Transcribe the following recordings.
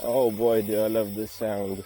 Oh boy, do I love this sound.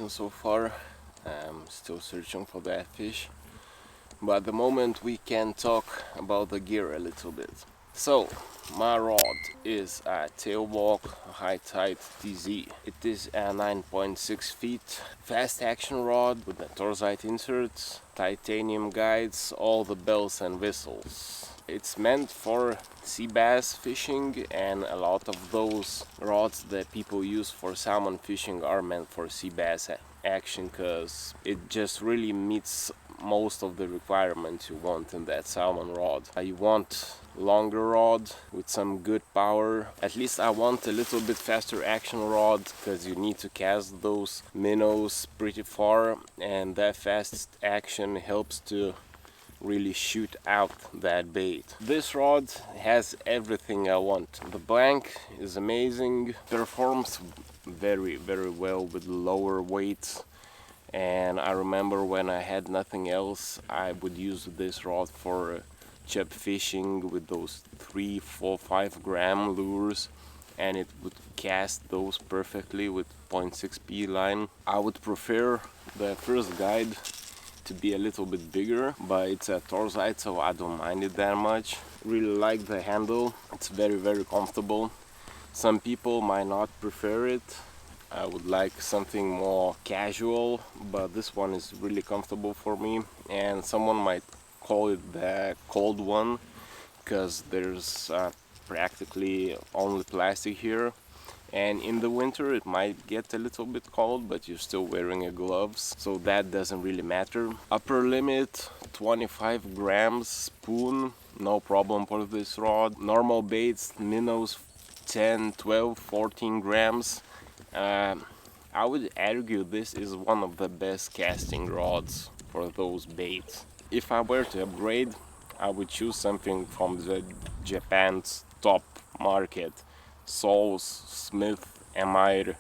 So far, I'm still searching for that fish, but at the moment we can talk about the gear a little bit. So my rod is a Tailwalk high tide TZ. It is a 9.6 feet fast action rod with the torsite inserts, titanium guides, all the bells and whistles. It's meant for sea bass fishing, and a lot of those rods that people use for salmon fishing are meant for sea bass action, because it just really meets most of the requirements you want in that salmon rod. You want longer rod with some good power. At least I want a little bit faster action rod, because you need to cast those minnows pretty far, and that fast action helps to really shoot out that bait. This rod has everything I want. The blank is amazing, performs very well with lower weights, and I remember when I had nothing else, I would use this rod for chub fishing with those 3, 4, 5 gram lures, and it would cast those perfectly with 0.6p line. I would prefer the first guide to be a little bit bigger, but it's a torsite, so I don't mind it that much. Really like the handle, it's very comfortable. Some people might not prefer it. I would like something more casual, but this one is really comfortable for me, and someone might call it the cold one, because there's practically only plastic here. And in the winter it might get a little bit cold, but you're still wearing a gloves, so that doesn't really matter. Upper limit 25 grams spoon, no problem for this rod. Normal baits, minnows 10, 12, 14 grams. I would argue this is one of the best casting rods for those baits. If I were to upgrade, I would choose something from the Japan's top market. Soles, Smith, M-Aire,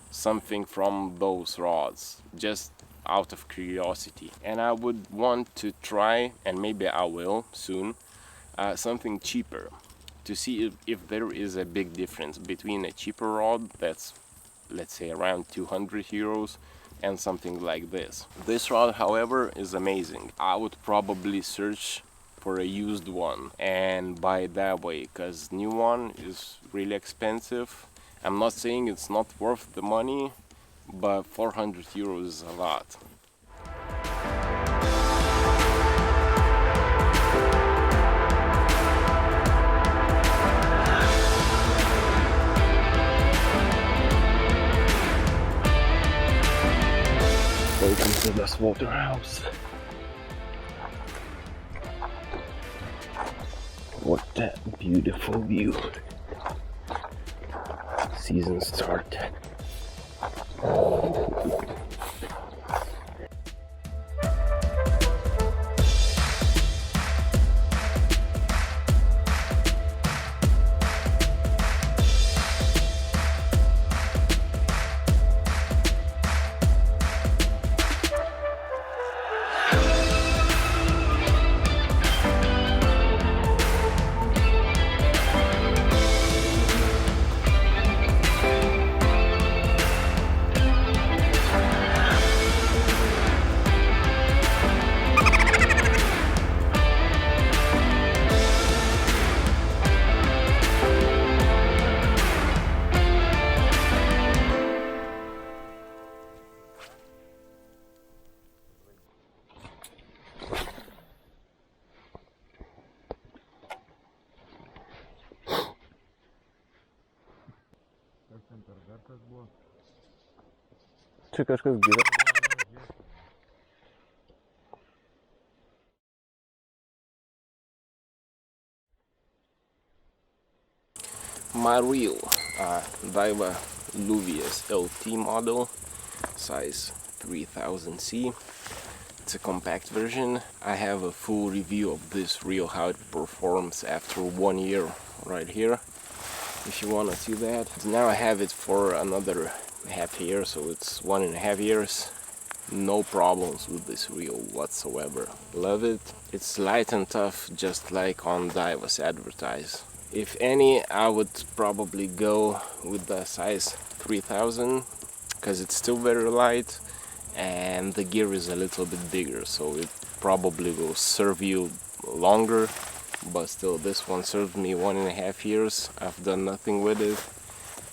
something from those rods, just out of curiosity. And I would want to try, and maybe I will soon, something cheaper, to see if there is a big difference between a cheaper rod that's, let's say, around 200 euros and something like this. This rod, however, is amazing. I would probably search for a used one and buy it that way, because new one is really expensive. I'm not saying it's not worth the money, but 400 euros is a lot. Welcome to the slaughterhouse. What a beautiful view. Season start. Čia kažkas gyvena. My reel, Daiwa Luvias LT model, size 3000C. It's a compact version. I have a full review of this reel, how it performs after 1 year right here, if you want to see that. Now I have it for another half year, so it's 1.5 years. No problems with this reel whatsoever. Love it. It's light and tough, just like on Daiwa's advertise. If any, I would probably go with the size 3000 because it's still very light and the gear is a little bit bigger, so it probably will serve you longer. But still, this one served me 1.5 years. I've done nothing with it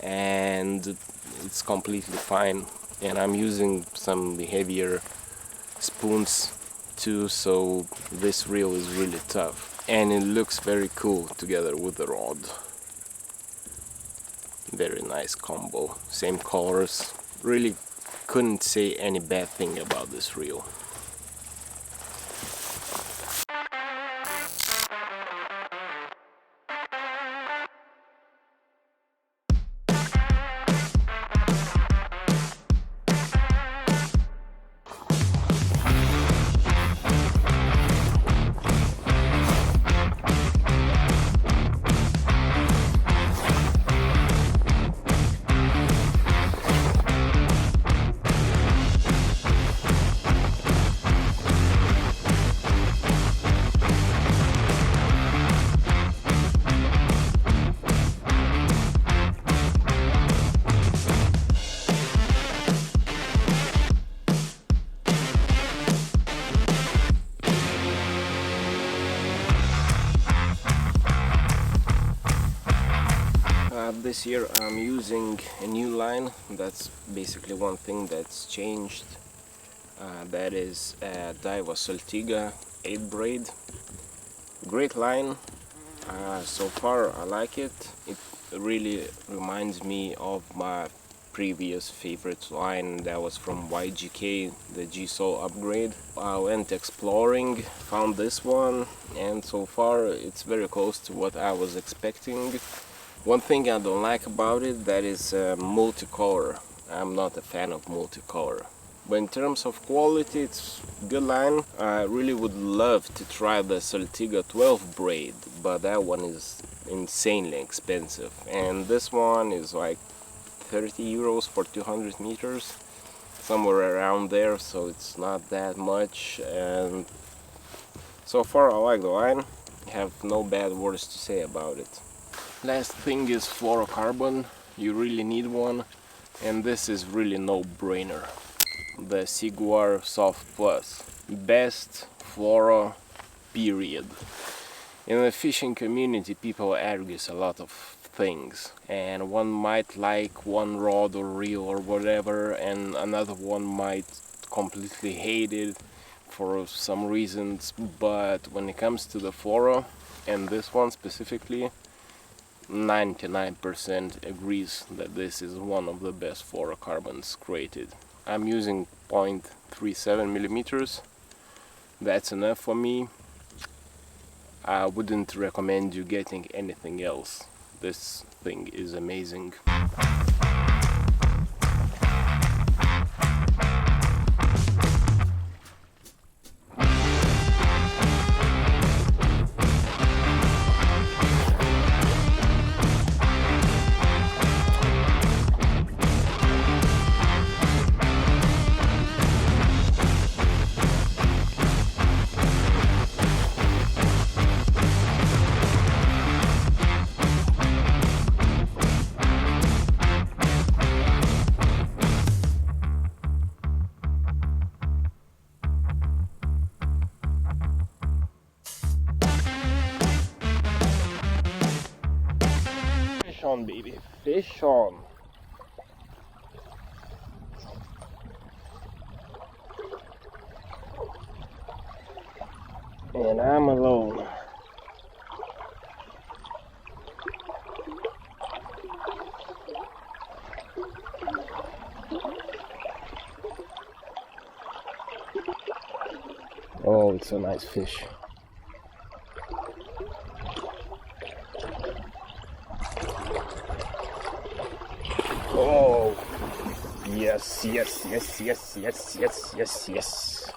and it's completely fine. And I'm using some heavier spoons too, so this reel is really tough. And it looks very cool together with the rod. Very nice combo, same colors. Really couldn't say any bad thing about this reel. This year I'm using a new line. That's basically one thing that's changed. That is Daiwa SALTIGA 8 braid. Great line. So far I like it. It really reminds me of my previous favorite line that was from YGK, the G-Sol upgrade. I went exploring, found this one, and so far it's very close to what I was expecting. One thing I don't like about it, that is multicolor. I'm not a fan of multicolor. But in terms of quality, it's a good line. I really would love to try the SALTIGA 12 braid, but that one is insanely expensive. And this one is like 30 euros for 200 meters, somewhere around there, so it's not that much. And so far I like the line. I have no bad words to say about it. Last thing is fluorocarbon. You really need one, and this is really no-brainer. The Seaguar Soft Plus, best fluoro, period. In the fishing community, people argue a lot of things, and one might like one rod or reel or whatever, and another one might completely hate it for some reasons. But when it comes to the fluoro, and this one specifically, 99% agrees that this is one of the best fluorocarbons created. I'm using 0.37 millimeters. That's enough for me. I wouldn't recommend you getting anything else. This thing is amazing. Fish on, baby, fish on. And I'm alone. Oh, it's a nice fish. Oh, yes, yes, yes, yes, yes, yes, yes, yes.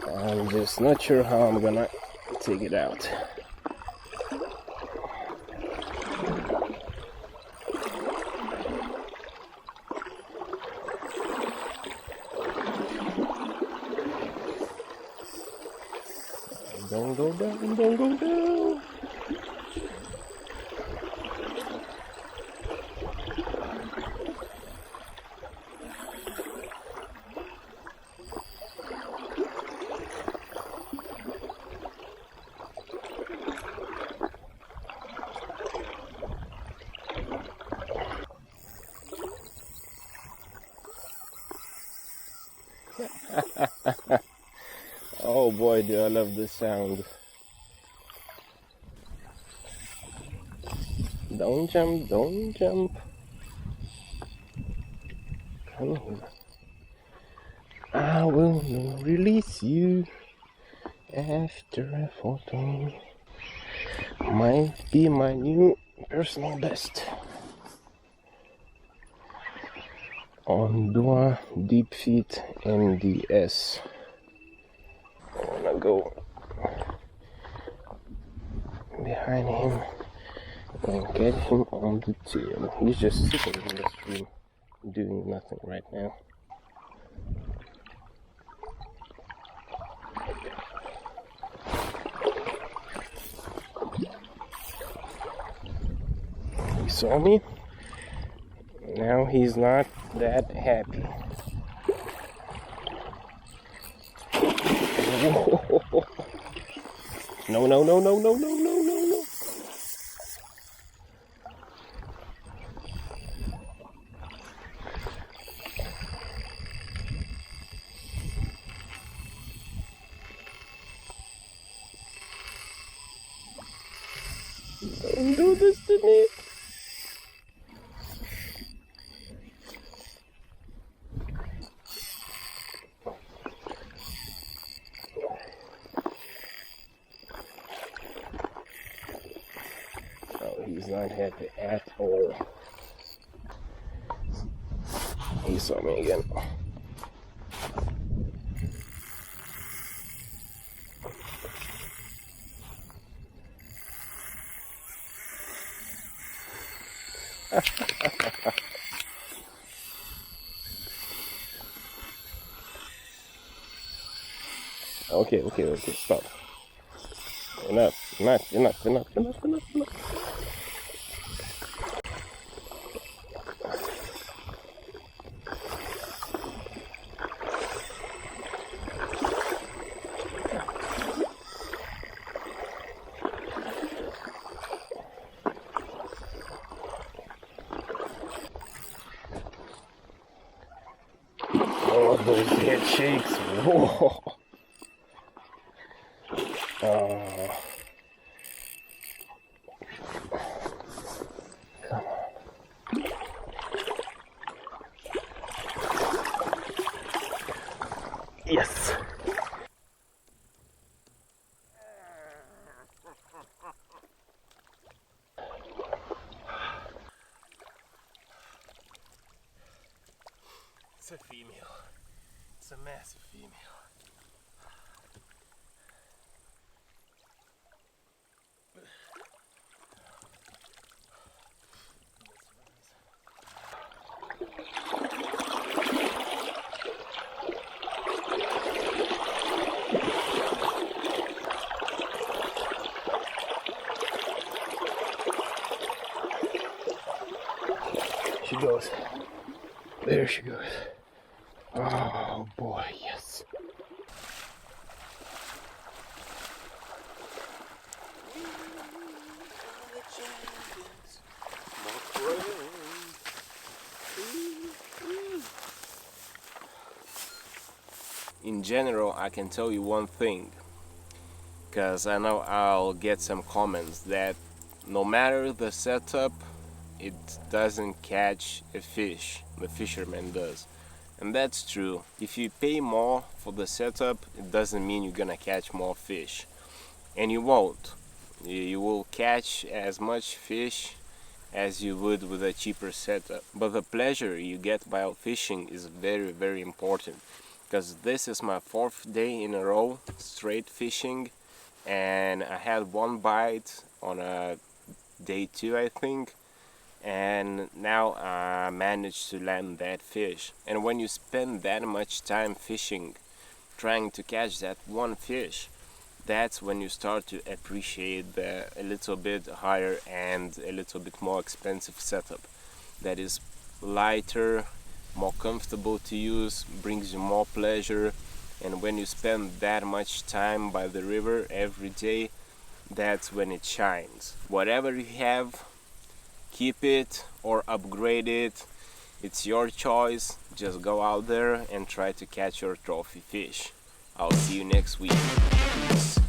I'm just not sure how I'm gonna take it out. Don't go down, don't go down. Oh boy, do I love this sound. Don't jump, don't jump. Come here. I will release you after a photo. Might be my new personal best. On Dua Deep Feet MDS. I wanna go behind him and get him on the tail. He's just sitting in the stream doing nothing right now. He saw me. Now he's not that happy. No, no, no, no, no, no, no, no, no. Don't do this to me. He's not happy at all. He saw me again. Okay, stop. Enough. Oh, those head shakes. Whoa. Come on. Yes. It's a female. It's a massive female. She goes. There she goes. Oh boy, yes. In general, I can tell you one thing, because I know I'll get some comments that no matter the setup, it doesn't catch a fish. The fisherman does. And that's true. If you pay more for the setup, it doesn't mean you're gonna catch more fish. And you won't. You will catch as much fish as you would with a cheaper setup. But the pleasure you get while fishing is very, very important. Because this is my 4th day in a row straight fishing, and I had one bite on a day 2, I think, and now I managed to land that fish. And when you spend that much time fishing trying to catch that one fish, that's when you start to appreciate the a little bit higher and a little bit more expensive setup that is lighter, more comfortable to use, brings you more pleasure. And when you spend that much time by the river every day, that's when it shines. Whatever you have, keep it or upgrade it. It's your choice. Just go out there and try to catch your trophy fish. I'll see you next week. Peace.